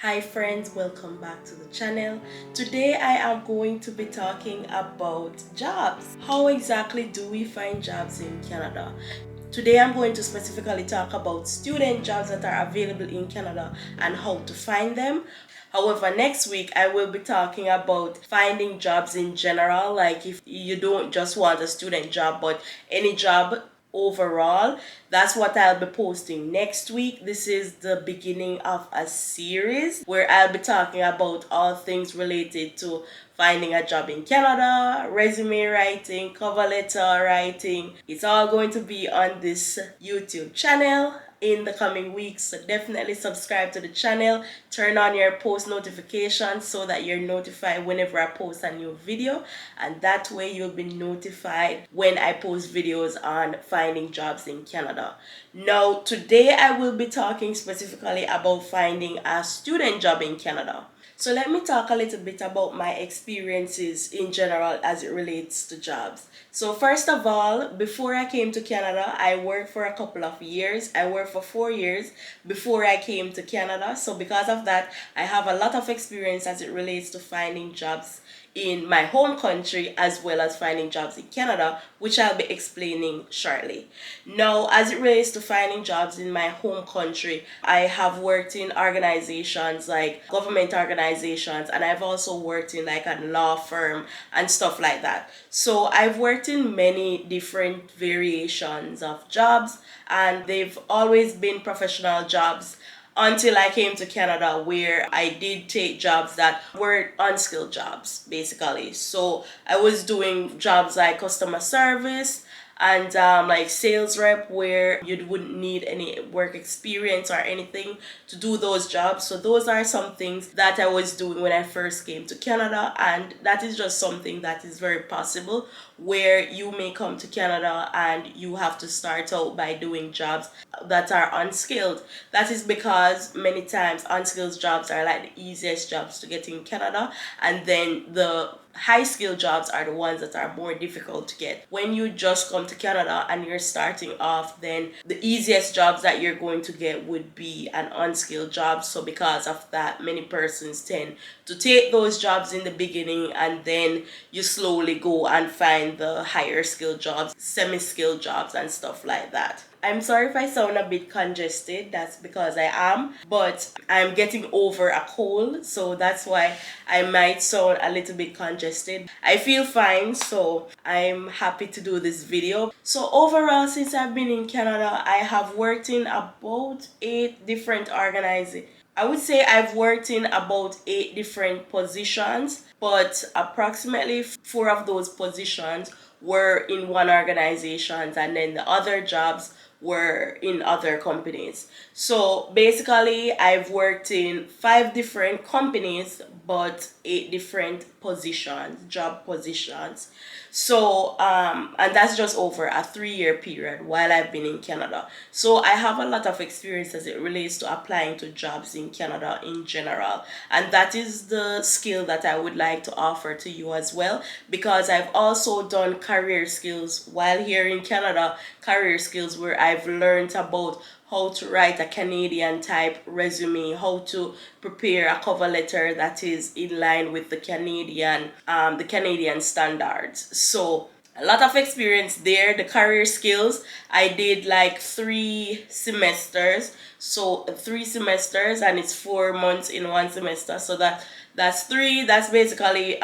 Hi friends, welcome back to the channel. Today I am going to be talking about jobs. How exactly do we find jobs in Canada? Today I'm going to specifically talk about student jobs that are available in Canada and how to find them. However, next week I will be talking about finding jobs in general, like if you don't just want a student job but any job overall. That's what I'll be posting next week. This is the beginning of a series where I'll be talking about all things related to finding a job in Canada, resume writing, cover letter writing. It's all going to be on this YouTube channel in the coming weeks. So definitely subscribe to the channel, turn on your post notifications so that you're notified whenever I post a new video, and that way you'll be notified when I post videos on finding jobs in Canada. Now today I will be talking specifically about finding a student job in Canada. So let me talk a little bit about my experiences in general as it relates to jobs. So first of all, before I came to Canada, I worked for a couple of years. I worked for 4 years before I came to Canada. So because of that, I have a lot of experience as it relates to finding jobs in my home country as well as finding jobs in Canada, which I'll be explaining shortly. Now, as it relates to finding jobs in my home country, I have worked in organizations like government organizations, and I've also worked in like a law firm and stuff like that. So I've worked in many different variations of jobs, and they've always been professional jobs until I came to Canada, where I did take jobs that were unskilled jobs, basically. So I was doing jobs like customer service and like sales rep, where you wouldn't need any work experience or anything to do those jobs. So those are some things that I was doing when I first came to Canada, and that is just something that is very possible, where you may come to Canada and you have to start out by doing jobs that are unskilled. That is because many times unskilled jobs are like the easiest jobs to get in Canada, and then the high skill jobs are the ones that are more difficult to get. When you just come to Canada and you're starting off, then the easiest jobs that you're going to get would be an unskilled job. So because of that, many persons tend to take those jobs in the beginning, and then you slowly go and find the higher skill jobs, semi-skilled jobs and stuff like that. I'm sorry if I sound a bit congested, that's because I am, but I'm getting over a cold, so that's why I might sound a little bit congested. I feel fine, so I'm happy to do this video. So overall, since I've been in Canada, I have worked in about 8 different organizations. I would say I've worked in about 8 different positions, but approximately 4 of those positions were in one organization, and then the other jobs were in other companies. So basically, I've worked in 5 different companies, but 8 different job positions. So, and that's just over a 3 year period while I've been in Canada. So, I have a lot of experience as it relates to applying to jobs in Canada in general. And that is the skill that I would like to offer to you as well, because I've also done career skills while here in Canada, career skills where I've learned about how to write a Canadian type resume, how to prepare a cover letter that is in line with the Canadian standards. So a lot of experience there. The career skills, I did like 3 semesters. So 3 semesters, and it's 4 months in one semester. So that's three. That's basically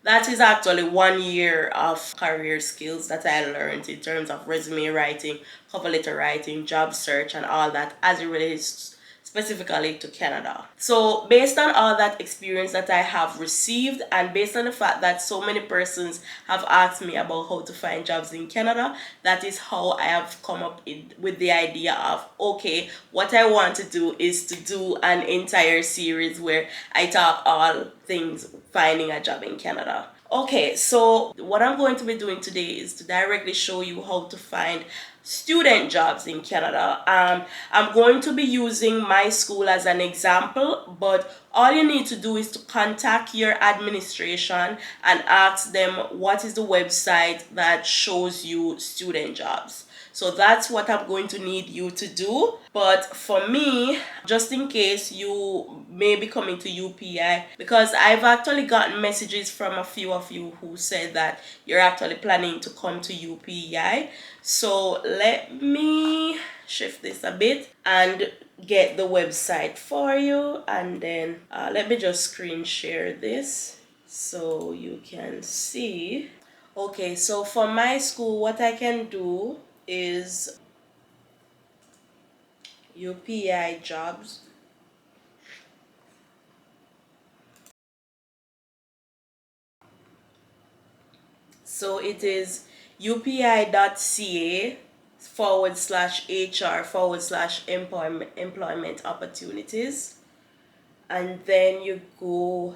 that is actually 1 year of career skills that I learned in terms of resume writing, cover letter writing, job search, and all that as it relates specifically to Canada. So, based on all that experience that I have received, and based on the fact that so many persons have asked me about how to find jobs in Canada, that is how I have come up with the idea of, okay, what I want to do is to do an entire series where I talk all things finding a job in Canada. Okay, so what I'm going to be doing today is to directly show you how to find student jobs in Canada. I'm going to be using my school as an example, but all you need to do is to contact your administration and ask them what is the website that shows you student jobs. So that's what I'm going to need you to do. But for me, just in case you may be coming to UPI, because I've actually gotten messages from a few of you who said that you're actually planning to come to UPI. So let me shift this a bit and get the website for you, and then let me just screen share this so you can see. Okay, so for my school, what I can do is UPI jobs. So it is upi.ca/HR/employment opportunities. And then you go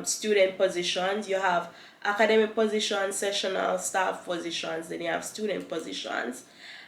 student positions. You have academic positions, sessional staff positions, then you have student positions,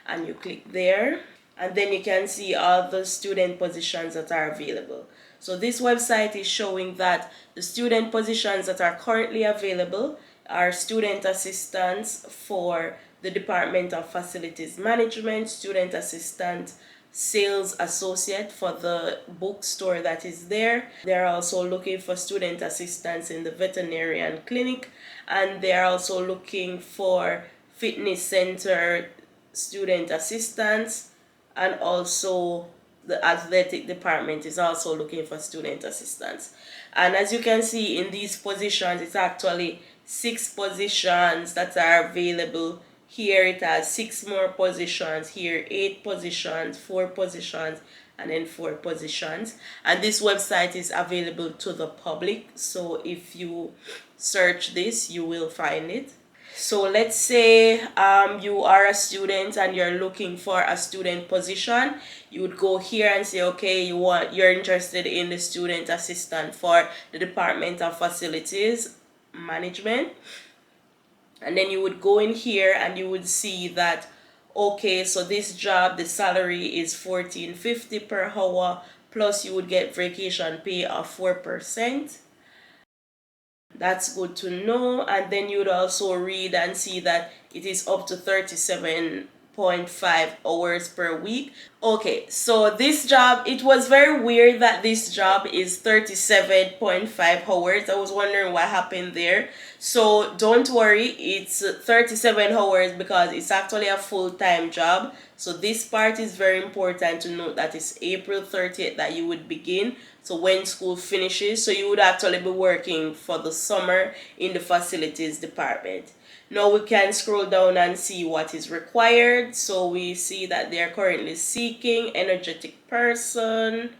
and you click there, and then you can see all the student positions that are available. So this website is showing that the student positions that are currently available are student assistants for the Department of Facilities Management, student assistant sales associate for the bookstore that is there. They're also looking for student assistants in the veterinarian clinic, and they're also looking for fitness center student assistants, and also the athletic department is also looking for student assistants. And as you can see in these positions, it's actually 6 positions that are available. Here it has 6 more positions, here 8 positions, 4 positions, and then 4 positions. And this website is available to the public, so if you search this, you will find it. So let's say you are a student and you're looking for a student position. You would go here and say, okay, you're interested in the student assistant for the Department of Facilities Management. And then you would go in here and you would see that, okay, so this job, the salary is $14.50 per hour, plus you would get vacation pay of 4%. That's good to know. And then you would also read and see that it is up to 37.5 hours per week. Okay, so this job, it was very weird that this job is 37.5 hours. I was wondering what happened there. So don't worry, it's 37 hours because it's actually a full-time job. So this part is very important to note, that it's April 30th that you would begin. So when school finishes, so you would actually be working for the summer in the facilities department. Now we can scroll down and see what is required. So we see that they are currently seeking energetic person.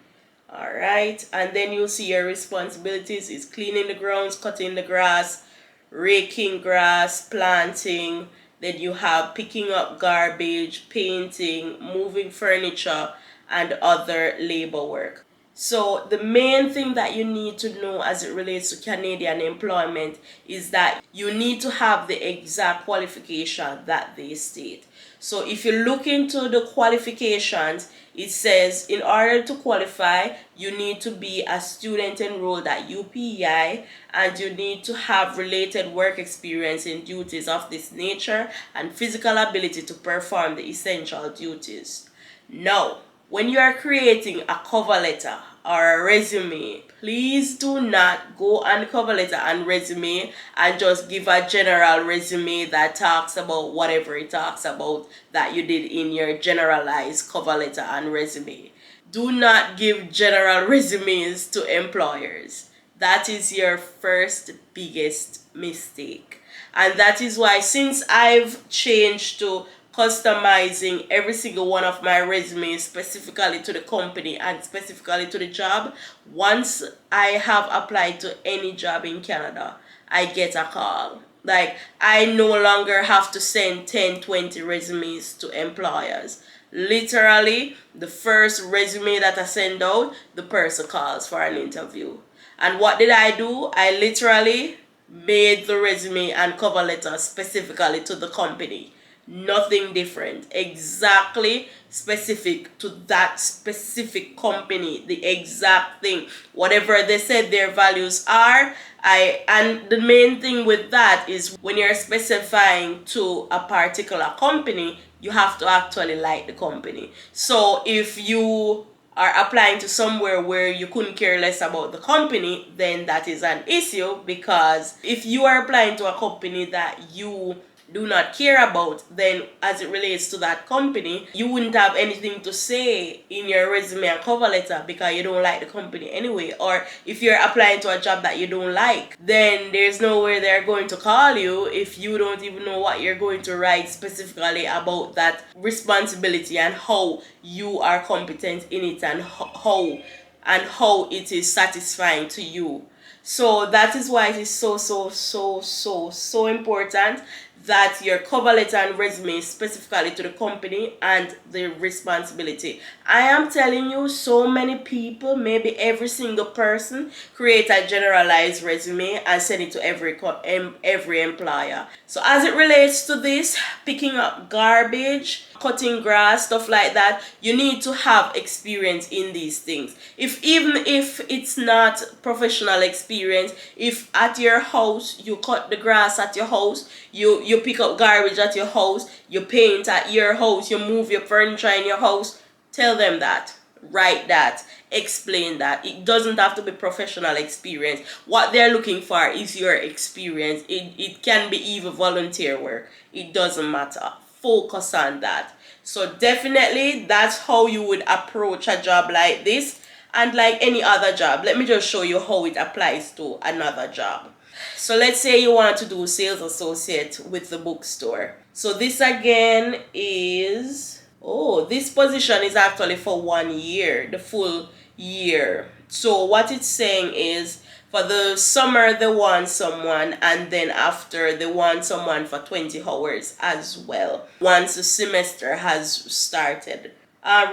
All right, and then you'll see your responsibilities is cleaning the grounds, cutting the grass, raking grass, planting. Then you have picking up garbage, painting, moving furniture, and other labor work. So the main thing that you need to know as it relates to Canadian employment is that you need to have the exact qualification that they state. So if you look into the qualifications, it says in order to qualify, you need to be a student enrolled at UPEI, and you need to have related work experience in duties of this nature and physical ability to perform the essential duties. Now, when you are creating a cover letter or a resume, please do not go on cover letter and resume and just give a general resume that talks about whatever it talks about that you did in your generalized cover letter and resume. Do not give general resumes to employers. That is your first biggest mistake. And that is why, since I've changed to customizing every single one of my resumes specifically to the company and specifically to the job, once I have applied to any job in Canada, I get a call. Like, I no longer have to send 10, 20 resumes to employers. Literally, the first resume that I send out, the person calls for an interview. And what did I do? I literally made the resume and cover letter specifically to the company. Nothing different. Exactly specific to that specific company. The exact thing. Whatever they said their values are. And the main thing with that is when you're specifying to a particular company, you have to actually like the company. So if you are applying to somewhere where you couldn't care less about the company, then that is an issue, because if you are applying to a company that you do not care about, then as it relates to that company, you wouldn't have anything to say in your resume and cover letter because you don't like the company anyway. Or if you're applying to a job that you don't like, then there's nowhere they're going to call you if you don't even know what you're going to write specifically about that responsibility and how you are competent in it, and how it is satisfying to you. So that is why it is so important that your cover letter and resume is specifically to the company and the responsibility. I am telling you, so many people, maybe every single person, create a generalized resume and send it to every employer. So as it relates to this, picking up garbage, cutting grass, stuff like that, you need to have experience in these things. Even if it's not professional experience, if at your house you cut the grass at your house, you pick up garbage at your house, you paint at your house, you move your furniture in your house, tell them that. Write that, explain that. It doesn't have to be professional experience. What they're looking for is your experience. It can be even volunteer work. It doesn't matter. Focus on that. So definitely that's how you would approach a job like this, and like any other job. Let me just show you how it applies to another job. So let's say you want to do sales associate with the bookstore. So this again is, oh, this position is actually for 1 year, the full year. So what it's saying is, for the summer they want someone, and then after they want someone for 20 hours as well once the semester has started.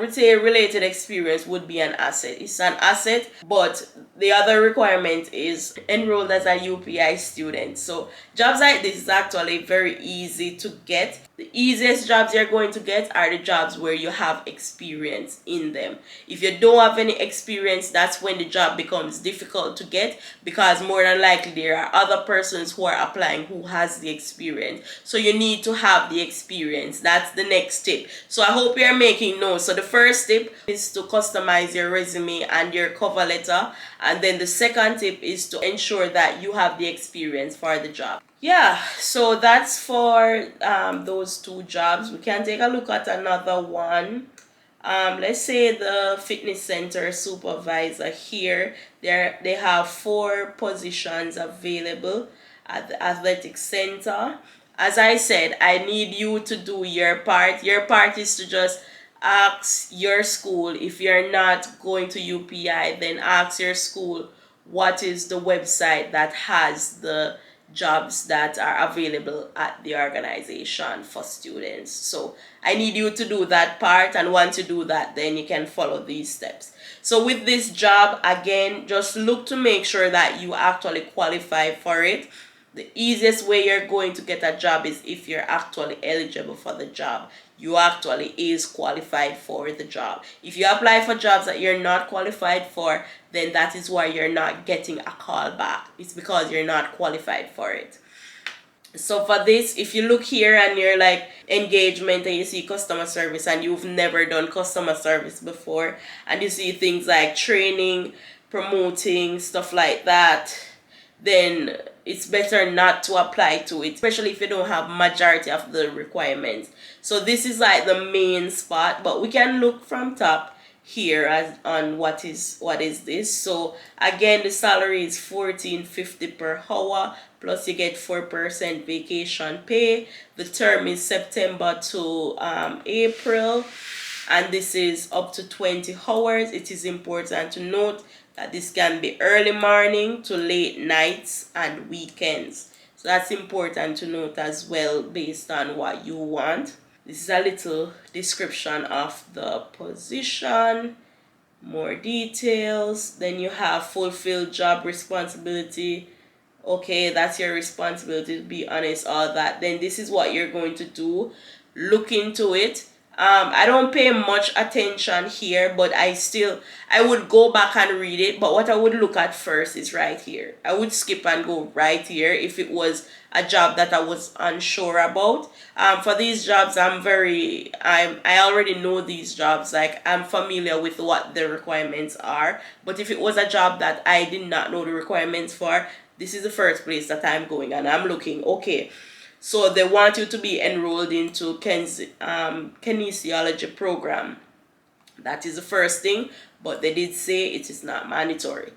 Retail related experience would be an asset. It's an asset, but the other requirement is enrolled as a UPI student. So jobs like this is actually very easy to get. The easiest jobs you're going to get are the jobs where you have experience in them. If you don't have any experience, that's when the job becomes difficult to get, because more than likely there are other persons who are applying who has the experience. So you need to have the experience. That's the next tip. So I hope you're making notes. So the first tip is to customize your resume and your cover letter, and then the second tip is to ensure that you have the experience for the job. Yeah, so that's for those two jobs. We can take a look at another one. Let's say the fitness center supervisor here. They have 4 positions available at the athletic center. As I said, I need you to do your part. Your part is to just ask your school. If you're not going to UPI, then ask your school what is the website that has the jobs that are available at the organization for students. So I need you to do that part, and once you do that, then you can follow these steps. So with this job, again, just look to make sure that you actually qualify for it. The easiest way you're going to get a job is if you're actually eligible for the job. You actually is qualified for the job. If you apply for jobs that you're not qualified for, then that is why you're not getting a call back. It's because you're not qualified for it. So for this, if you look here and you're like engagement and you see customer service and you've never done customer service before, and you see things like training, promoting, stuff like that, then it's better not to apply to it, especially if you don't have majority of the requirements. So this is like the main spot, but we can look from top here as on what is this. So again, the salary is $14.50 per hour, plus you get 4% vacation pay. The term is September to April, and this is up to 20 hours. It is important to note that this can be early morning to late nights and weekends. So that's important to note as well, based on what you want. This is a little description of the position, more details. Then you have fulfill job responsibility. Okay, that's your responsibility, to be honest, all that. Then this is what you're going to do. Look into it. I don't pay much attention here, but I would go back and read it. But what I would look at first is right here. I would skip and go right here if it was a job that I was unsure about. For these jobs, I already know these jobs. Like, I'm familiar with what the requirements are. But if it was a job that I did not know the requirements for, this is the first place that I'm going, and I'm looking. Okay, so they want you to be enrolled into kinesiology program. That is the first thing, but they did say it is not mandatory.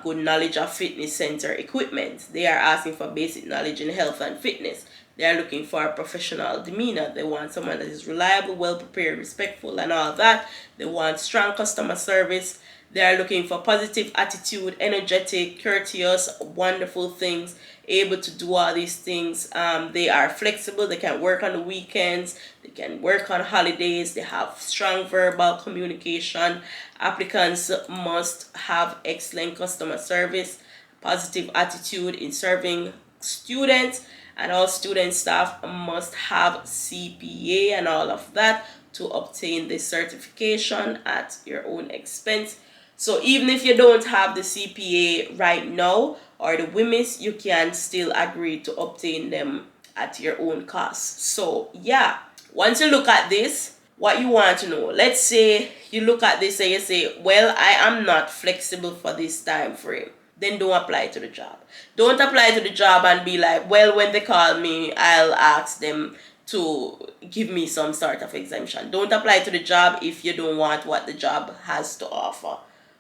Good knowledge of fitness center equipment. They are asking for basic knowledge in health and fitness. They are looking for a professional demeanor. They want someone that is reliable, well prepared, respectful, and all that. They want strong customer service. They are looking for positive attitude, energetic, courteous, wonderful things, able to do all these things. They are flexible. They can work on the weekends. They can work on holidays. They have strong verbal communication. Applicants must have excellent customer service, positive attitude in serving students, and all student staff must have CPA and all of that to obtain the certification at your own expense. So even if you don't have the CPA right now or the WHMIS, you can still agree to obtain them at your own cost. So yeah, once you look at this, what you want to know, let's say you look at this and you say, well, I am not flexible for this time frame. Then don't apply to the job. Don't apply to the job and be like, well, when they call me, I'll ask them to give me some sort of exemption. Don't apply to the job if you don't want what the job has to offer,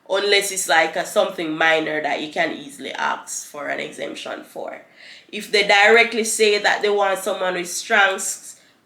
unless it's like something minor that you can easily ask for an exemption for. If they directly say that they want someone with strong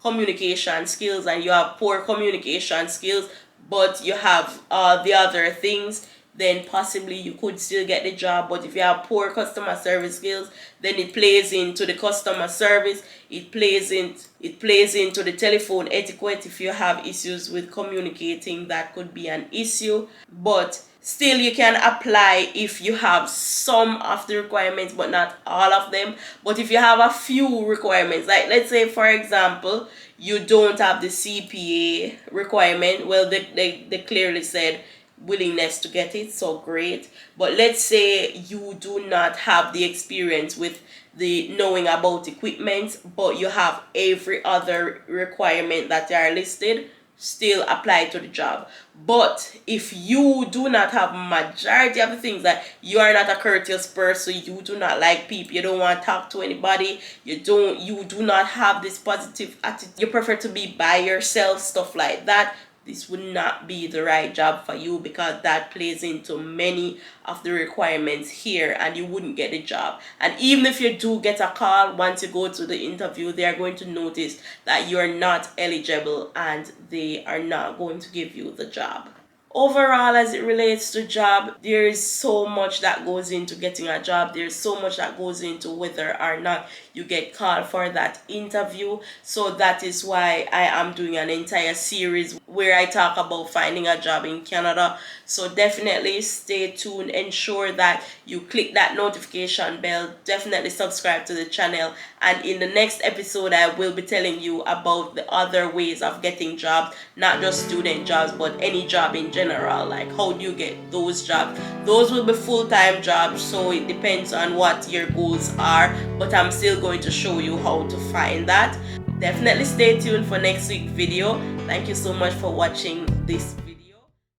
communication skills and you have poor communication skills, but you have the other things, then possibly you could still get the job. But if you have poor customer service skills, then it plays into the customer service. It plays into the telephone etiquette. If you have issues with communicating, that could be an issue. But still, you can apply if you have some of the requirements, but not all of them. But if you have a few requirements, like let's say, for example, you don't have the CPA requirement. Well, they clearly said willingness to get it, so great. But let's say you do not have the experience with the knowing about equipment, but you have every other requirement that are listed, still apply to the job. But if you do not have majority of the things, that you are not a courteous person, you do not like people, you don't want to talk to anybody, you do not have this positive attitude, you prefer to be by yourself, stuff like that, this would not be the right job for you, because that plays into many of the requirements here and you wouldn't get the job. And even if you do get a call, once you go to the interview, they are going to notice that you are not eligible and they are not going to give you the job. Overall, as it relates to job, there is so much that goes into getting a job. There's so much that goes into whether or not you get called for that interview. So that is why I am doing an entire series where I talk about finding a job in Canada. So definitely stay tuned. Ensure that you click that notification bell. Definitely subscribe to the channel. And in the next episode, I will be telling you about the other ways of getting jobs, not just student jobs, but any job in general. Like, how do you get those jobs? Those will be full-time jobs, so it depends on what your goals are, but I'm still going to show you how to find that. Definitely stay tuned for next week's video. Thank you so much for watching this video.